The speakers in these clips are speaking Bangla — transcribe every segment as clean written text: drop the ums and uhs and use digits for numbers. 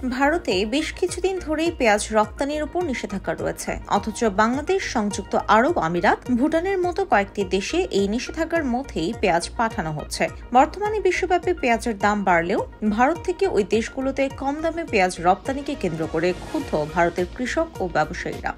ভারতে বেশ কিছুদিন ধরেই পেঁয়াজ রপ্তানির উপর নিষেধাজ্ঞা রয়েছে, অথচ বাংলাদেশ, সংযুক্ত আরব আমিরাত, ভুটানের মতো কয়েকটি দেশে এই নিষেধাজ্ঞার মধ্যেই পেঁয়াজ পাঠানো হচ্ছে। বর্তমানে বিশ্বব্যাপী পেঁয়াজের দাম বাড়লেও ভারত থেকে ওই দেশগুলোতে কম দামে পেঁয়াজ রপ্তানিকে কেন্দ্র করে ক্ষুব্ধ ভারতের কৃষক ও ব্যবসায়ীরা।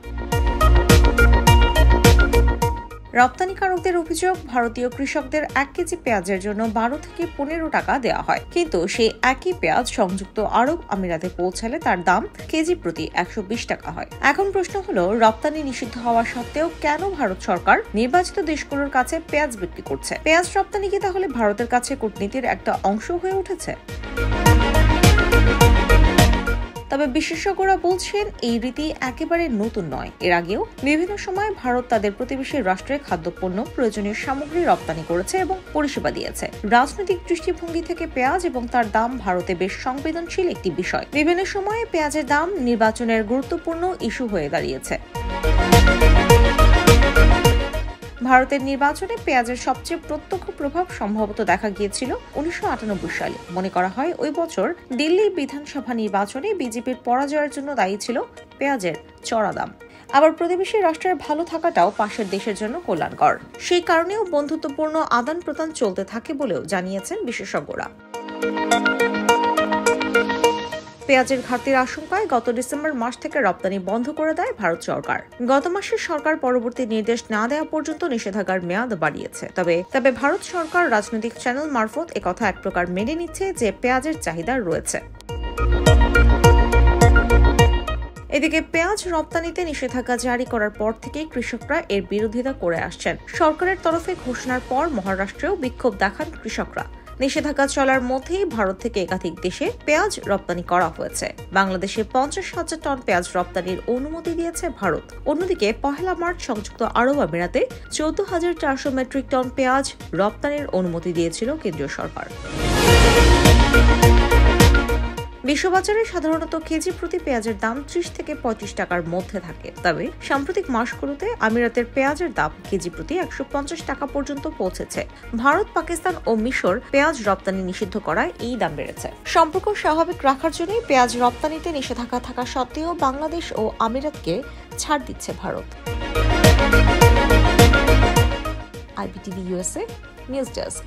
রপ্তানিকারকদের অভিযোগ, ভারতীয় কৃষকদের 1 কেজি পেঁয়াজের জন্য 12 থেকে 15 টাকা দেওয়া হয়, কিন্তু সেই একই পেঁয়াজ সংযুক্ত আরব আমিরাতে পৌঁছালে তার দাম কেজি প্রতি 120 টাকা হয়। এখন প্রশ্ন হলো, রপ্তানি নিষিদ্ধ হওয়া সত্ত্বেও কেন ভারত সরকার নির্বাচিত দেশগুলোর কাছে পেঁয়াজ বিক্রি করছে? পেঁয়াজ রপ্তানি কি তাহলে ভারতের কাছে কূটনীতির একটা অংশ হয়ে উঠেছে? তবে বিশেষজ্ঞরা বলছেন, এই রীতি একেবারে নতুন নয়। এর আগেও বিভিন্ন সময় ভারত তাদের প্রতিবেশী রাষ্ট্রে খাদ্যপণ্য, প্রয়োজনীয় সামগ্রী রপ্তানি করেছে এবং পরিষেবা দিয়েছে। রাজনৈতিক দৃষ্টিভঙ্গি থেকে পেঁয়াজ এবং তার দাম ভারতে বেশ সংবেদনশীল একটি বিষয়। বিভিন্ন সময়ে পেঁয়াজের দাম নির্বাচনের গুরুত্বপূর্ণ ইস্যু হয়ে দাঁড়িয়েছে। ভারতের নির্বাচনে পেঁয়াজের সবচেয়ে প্রত্যক্ষ প্রভাব সম্ভবত দেখা গিয়েছিল 1998 সালে। মনে করা হয় ওই বছর দিল্লি বিধানসভা নির্বাচনে বিজেপির পরাজয়ের জন্য দায়ী ছিল পেঁয়াজের চড়া দাম। আবার প্রতিবেশী রাষ্ট্রের ভালো থাকাটাও পাশের দেশের জন্য কল্যাণকর। সেই কারণেও বন্ধুত্বপূর্ণ আদান প্রদান চলতে থাকে বলেও জানিয়েছেন বিশেষজ্ঞরা। পেঁয়াজের ঘাটতির আশঙ্কায় গত ডিসেম্বর মাস থেকে রপ্তানি বন্ধ করে দেয় ভারত সরকার। গত মাসে সরকার পরবর্তী নির্দেশ না দেওয়া পর্যন্ত নিষেধাজ্ঞার মেয়াদ বাড়িয়েছে। তবে ভারত সরকার রাজনৈতিক চ্যানেল মারফত একথা এক প্রকার মেনে নিচ্ছে যে পেঁয়াজের চাহিদা রয়েছে। এদিকে পেঁয়াজ রপ্তানিতে নিষেধাজ্ঞা জারি করার পর থেকেই কৃষকরা এর বিরোধিতা করে আসছেন। সরকারের তরফে ঘোষণার পর মহারাষ্ট্রেও বিক্ষোভ দেখান কৃষকরা। নিষেধাজ্ঞা চলার মধ্যেই ভারত থেকে একাধিক দেশে পেঁয়াজ রপ্তানি করা হয়েছে। বাংলাদেশে 50,000 টন পেঁয়াজ রপ্তানির অনুমতি দিয়েছে ভারত। অন্যদিকে 1 মার্চ সংযুক্ত আরব আমিরাতে 14,400 মেট্রিক টন পেঁয়াজ রপ্তানির অনুমতি দিয়েছিল কেন্দ্রীয় সরকার। বিশ্ববাজারে সাধারণত কেজি প্রতি পেঁয়াজের দাম 30 থেকে 35 টাকার মধ্যে থাকে। তবে সাম্প্রতিক মাসগুলোতে আমিরাতের পেঁয়াজের দাম কেজি প্রতি 150 টাকা পর্যন্ত পৌঁছেছে। ভারত, পাকিস্তান ও মিশর পেঁয়াজ রপ্তানি নিষিদ্ধ করায় এই দাম বেড়েছে। সম্পর্ক স্বাভাবিক রাখার জন্যই পেঁয়াজ রপ্তানিতে নিষেধাজ্ঞা থাকা সত্ত্বেও বাংলাদেশ ও আমিরাতকে ছাড় দিচ্ছে Bharat. IBTV USA news desk.